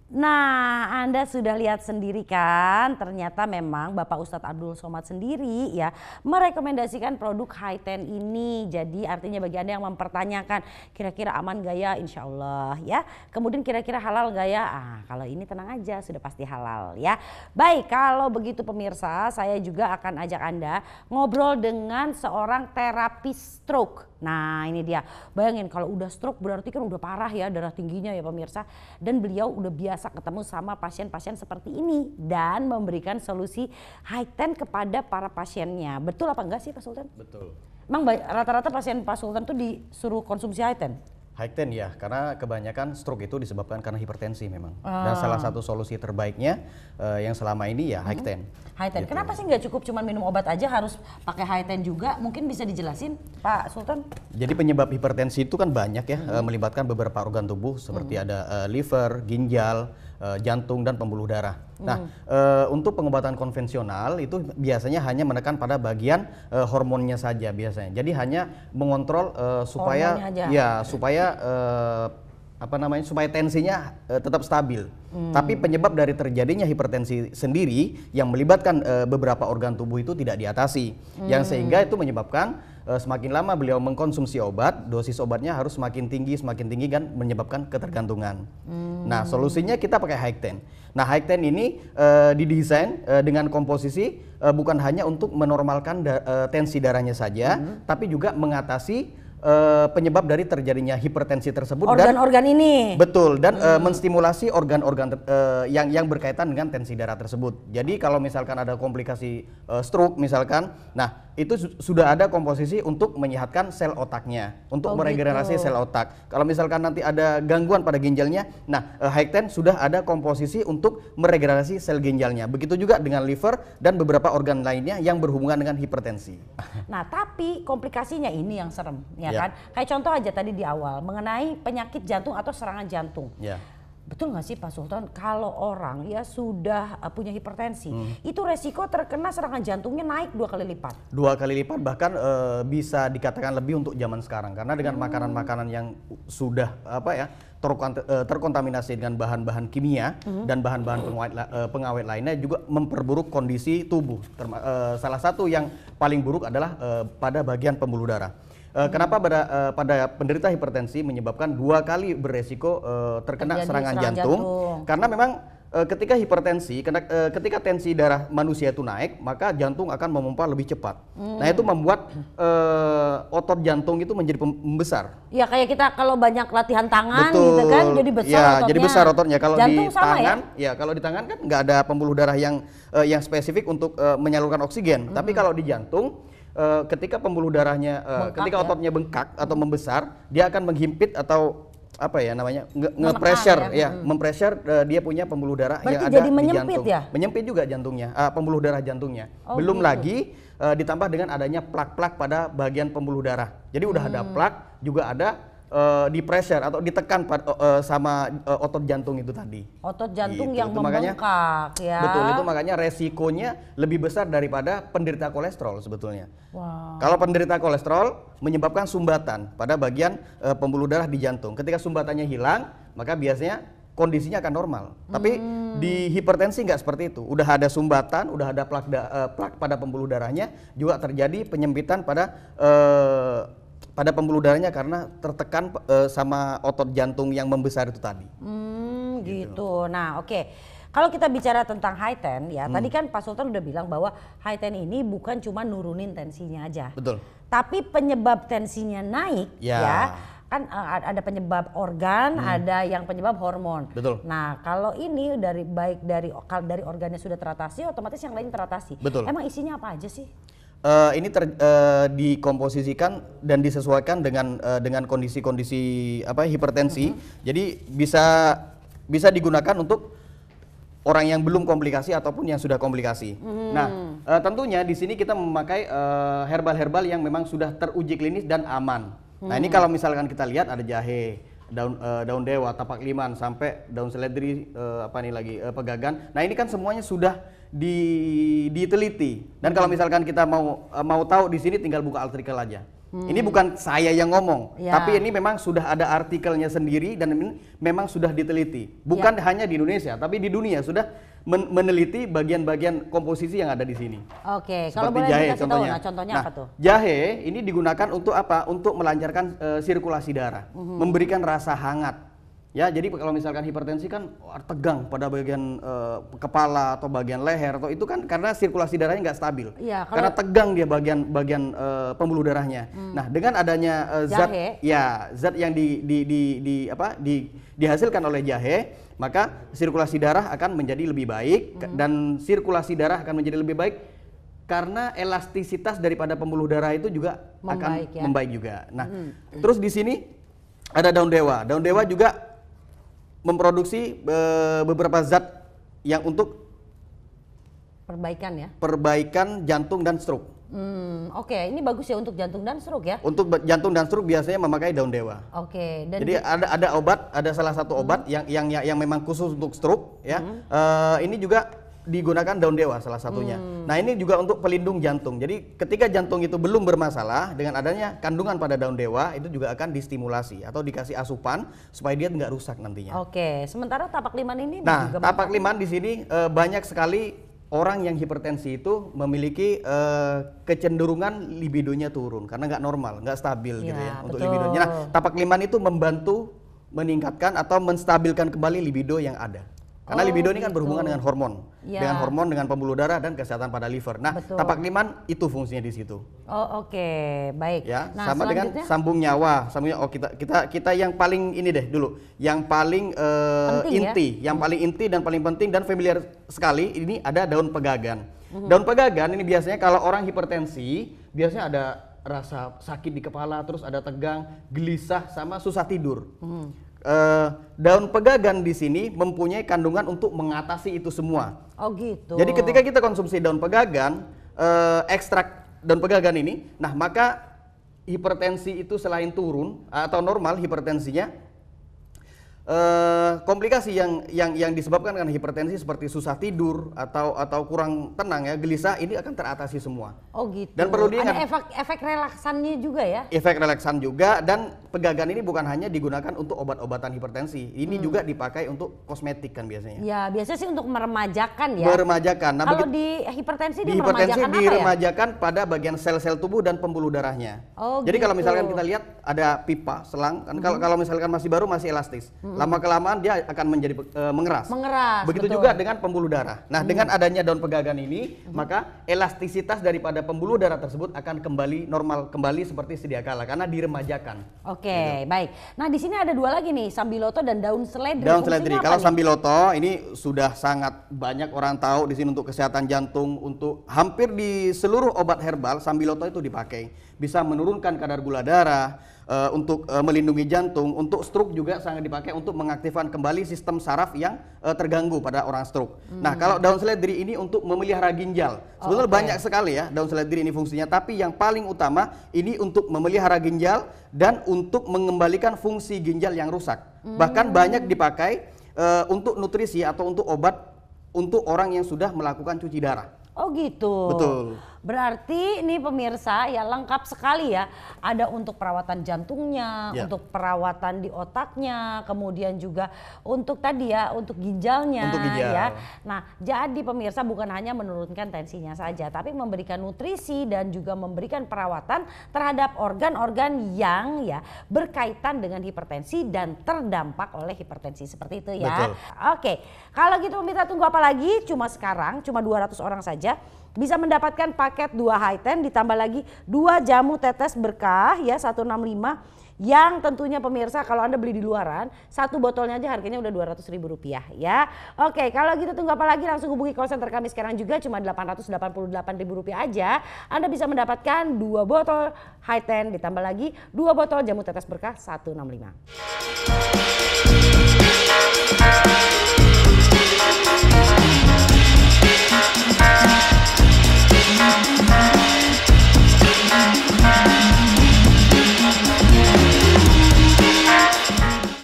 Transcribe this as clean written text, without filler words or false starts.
Nah, Anda sudah lihat sendiri kan, ternyata memang Bapak Ustadz Abdul Somad sendiri ya merekomendasikan produk Hi10 ini. Jadi artinya bagi Anda yang mempertanyakan kira-kira aman gak ya, insya Allah ya. Kemudian kira-kira halal gak ya, kalau ini tenang aja sudah pasti halal ya. Baik, kalau begitu pemirsa, saya juga akan ajak Anda ngobrol dengan seorang terapis stroke. Nah ini dia, bayangin kalau udah stroke berarti kan udah parah ya darah tingginya ya pemirsa. Dan beliau udah biasa ketemu sama pasien-pasien seperti ini dan memberikan solusi Hi10 kepada para pasiennya. Betul apa enggak sih Pak Sultan? Betul. Emang rata-rata pasien Pak Sultan tuh disuruh konsumsi Hi10? Hi10 ya, karena kebanyakan stroke itu disebabkan karena hipertensi memang. Dan salah satu solusi terbaiknya yang selama ini ya Hi10. Hi10. Gitu. Kenapa sih nggak cukup cuma minum obat aja, harus pakai Hi10 juga? Mungkin bisa dijelasin Pak Sultan? Jadi penyebab hipertensi itu kan banyak ya, melibatkan beberapa organ tubuh seperti ada liver, ginjal, jantung dan pembuluh darah. Nah, untuk pengobatan konvensional itu biasanya hanya menekan pada bagian hormonnya saja biasanya. Jadi hanya mengontrol supaya supaya tensinya tetap stabil. Tapi penyebab dari terjadinya hipertensi sendiri yang melibatkan beberapa organ tubuh itu tidak diatasi. Yang sehingga itu menyebabkan semakin lama beliau mengkonsumsi obat, dosis obatnya harus semakin tinggi kan menyebabkan ketergantungan. Nah, solusinya kita pakai Hi10. Nah, Hi10 ini didesain dengan komposisi bukan hanya untuk menormalkan tensi darahnya saja, tapi juga mengatasi penyebab dari terjadinya hipertensi tersebut, organ-organ ini. Betul, dan menstimulasi organ-organ yang berkaitan dengan tensi darah tersebut. Jadi kalau misalkan ada komplikasi stroke misalkan, nah itu sudah ada komposisi untuk menyehatkan sel otaknya, untuk meregenerasi sel otak. Kalau misalkan nanti ada gangguan pada ginjalnya, nah Hi10 sudah ada komposisi untuk meregenerasi sel ginjalnya. Begitu juga dengan liver dan beberapa organ lainnya yang berhubungan dengan hipertensi. Nah, tapi komplikasinya ini yang serem, ya kan? Kayak contoh aja tadi di awal mengenai penyakit jantung atau serangan jantung. Betul nggak sih Pak Sultan, kalau orang ya sudah punya hipertensi, itu resiko terkena serangan jantungnya naik 2 kali lipat? 2 kali lipat, bahkan bisa dikatakan lebih untuk zaman sekarang. Karena dengan makanan-makanan yang sudah terkontaminasi dengan bahan-bahan kimia dan bahan-bahan pengawet lainnya juga memperburuk kondisi tubuh. Salah satu yang paling buruk adalah pada bagian pembuluh darah. Kenapa pada penderita hipertensi menyebabkan 2 kali beresiko terkena serangan jantung? Karena memang ketika hipertensi, ketika tensi darah manusia itu naik, maka jantung akan memompa lebih cepat. Nah itu membuat otot jantung itu menjadi membesar. Ya kayak kita kalau banyak latihan tangan gitu kan, jadi besar ototnya. Jadi besar ototnya. Kalau jantung di sama tangan, kalau di tangan kan nggak ada pembuluh darah yang spesifik untuk menyalurkan oksigen. Tapi kalau di jantung, ketika pembuluh darahnya, ketika ototnya bengkak atau membesar, dia akan menghimpit atau nge-pressure mempressure dia punya pembuluh darah. Berarti yang ada jadi menyempit di jantung. Ya? Menyempit juga jantungnya, pembuluh darah jantungnya. Belum lagi ditambah dengan adanya plak-plak pada bagian pembuluh darah. Jadi udah ada plak, juga ada di pressure atau ditekan sama otot jantung itu tadi. Otot jantung yang membengkak ya. Betul, itu makanya resikonya lebih besar daripada penderita kolesterol sebetulnya. Kalau penderita kolesterol menyebabkan sumbatan pada bagian pembuluh darah di jantung. Ketika sumbatannya hilang, maka biasanya kondisinya akan normal. Tapi di hipertensi nggak seperti itu. Udah ada sumbatan, udah ada plak pada pembuluh darahnya, juga terjadi penyempitan pada pembuluh darahnya karena tertekan sama otot jantung yang membesar itu tadi. Gitu. Nah, oke. Kalau kita bicara tentang Hi10 ya, tadi kan Pak Sultan udah bilang bahwa Hi10 ini bukan cuma nurunin tensinya aja. Betul. Tapi penyebab tensinya naik ya kan ada penyebab organ, ada yang penyebab hormon. Betul. Nah, kalau ini baik dari organnya sudah teratasi, otomatis yang lain teratasi. Betul. Emang isinya apa aja sih? Ini dikomposisikan dan disesuaikan dengan kondisi-kondisi hipertensi. Jadi bisa digunakan untuk orang yang belum komplikasi ataupun yang sudah komplikasi. Nah, tentunya di sini kita memakai herbal-herbal yang memang sudah teruji klinis dan aman. Nah, ini kalau misalkan kita lihat ada jahe, daun dewa, tapak liman, sampai daun seledri, pegagan. Nah, ini kan semuanya sudah diteliti. Dan kalau misalkan kita mau tahu di sini tinggal buka artikel aja. Ini bukan saya yang ngomong, Ya. tapi ini memang sudah ada artikelnya sendiri dan ini memang sudah diteliti. Bukan hanya di Indonesia, tapi di dunia sudah meneliti bagian-bagian komposisi yang ada di sini. Oke, kalau Seperti boleh jahe dikasih tahu, contohnya. nah contohnya Nah, apa tuh? jahe ini digunakan untuk apa? Untuk melancarkan sirkulasi darah, memberikan rasa hangat. Ya, jadi kalau misalkan hipertensi kan tegang pada bagian kepala atau bagian leher atau itu kan karena sirkulasi darahnya nggak stabil. Iya, Karena tegang dia bagian pembuluh darahnya. Nah, dengan adanya Jahe. zat yang dihasilkan oleh jahe, maka sirkulasi darah akan menjadi lebih baik dan sirkulasi darah akan menjadi lebih baik karena elastisitas daripada pembuluh darah itu juga Membaik, akan ya? membaik juga. Nah, terus di sini ada daun dewa. Daun dewa juga memproduksi beberapa zat yang untuk Perbaikan ya. perbaikan jantung dan stroke. Oke, ini bagus ya untuk jantung dan stroke ya. Untuk jantung dan stroke biasanya memakai daun dewa. Oke, dan Jadi ada obat, ada salah satu obat yang memang khusus untuk stroke ya. Ini juga digunakan daun dewa salah satunya. Nah, ini juga untuk pelindung jantung. Jadi ketika jantung itu belum bermasalah, dengan adanya kandungan pada daun dewa itu juga akan distimulasi atau dikasih asupan supaya dia nggak rusak nantinya. Oke, sementara tapak liman ini Nah, juga tapak liman di sini banyak sekali orang yang hipertensi itu memiliki kecenderungan libidonya turun karena nggak normal, nggak stabil gitu Ya, ya untuk betul. libidonya. Nah, tapak liman itu membantu meningkatkan atau menstabilkan kembali libido yang ada. Karena Oh, libido ini kan gitu. berhubungan dengan hormon, Ya. dengan hormon, dengan pembuluh darah dan kesehatan pada liver. Nah, Betul. tapak liman itu fungsinya di situ. Oh, oke, baik. Ya, Nah, sama dengan selanjutnya? sambung nyawa. Sambungnya kita yang paling ini deh dulu, yang paling Penting ya? inti, yang paling inti dan paling penting dan familiar sekali ini ada daun pegagan. Daun pegagan ini biasanya kalau orang hipertensi biasanya ada rasa sakit di kepala, terus ada tegang, gelisah, sama susah tidur. Daun pegagan di sini mempunyai kandungan untuk mengatasi itu semua. Oh gitu. Jadi ketika kita konsumsi daun pegagan, ekstrak daun pegagan ini, nah maka hipertensi itu selain turun atau normal hipertensinya, komplikasi yang disebabkan dengan hipertensi seperti susah tidur atau kurang tenang ya, gelisah, ini akan teratasi semua. Oh gitu. Dan perlu ada diingat, efek relaksannya juga ya. efek relaksan juga, dan pegagan ini bukan hanya digunakan untuk obat-obatan hipertensi, ini juga dipakai untuk kosmetik kan biasanya. Ya, biasanya sih untuk meremajakan ya. Meremajakan. Nah, Kalau di hipertensi di hipertensi meremajakan apa ya? diremajakan pada bagian sel-sel tubuh dan pembuluh darahnya. Oh, jadi kalau gitu. misalkan kita lihat ada pipa selang kan, kalau misalkan masih baru masih elastis, lama kelamaan dia akan menjadi mengeras. Mengeras, Begitu betul. juga dengan pembuluh darah. Nah, dengan adanya daun pegagan ini, maka elastisitas daripada pembuluh darah tersebut akan kembali normal, kembali seperti sedia kala karena diremajakan. Oke, baik. Nah, di sini ada dua lagi nih, sambiloto dan daun seledri. Daun Fungsinya seledri. apa Kalau nih? sambiloto ini sudah sangat banyak orang tahu di sini untuk kesehatan jantung, untuk hampir di seluruh obat herbal sambiloto itu dipakai. Bisa menurunkan kadar gula darah, untuk melindungi jantung, untuk stroke juga sangat dipakai untuk mengaktifkan kembali sistem saraf yang terganggu pada orang stroke. Nah, kalau daun seledri ini untuk memelihara ginjal. Sebenarnya banyak sekali ya daun seledri ini fungsinya, tapi yang paling utama ini untuk memelihara ginjal dan untuk mengembalikan fungsi ginjal yang rusak. Bahkan banyak dipakai untuk nutrisi atau untuk obat untuk orang yang sudah melakukan cuci darah. Oh gitu. Betul. Berarti ini pemirsa ya lengkap sekali ya. Ada untuk perawatan jantungnya, Ya. untuk perawatan di otaknya, kemudian juga untuk tadi ya, untuk ginjalnya Untuk ginjal. ya. Nah, jadi pemirsa bukan hanya menurunkan tensinya saja, tapi memberikan nutrisi dan juga memberikan perawatan terhadap organ-organ yang ya berkaitan dengan hipertensi dan terdampak oleh hipertensi seperti itu ya. Betul. Oke, kalau gitu pemirsa tunggu apa lagi? Cuma sekarang, cuma 200 orang saja bisa mendapatkan paket 2 Hi10 ditambah lagi 2 jamu tetes berkah ya 165, yang tentunya pemirsa kalau Anda beli di luaran satu botolnya aja harganya udah Rp200.000 ya. Oke, kalau gitu tunggu apa lagi, langsung hubungi call center kami sekarang juga, cuma Rp888.000 aja. Anda bisa mendapatkan 2 botol Hi10 ditambah lagi 2 botol jamu tetes berkah 165.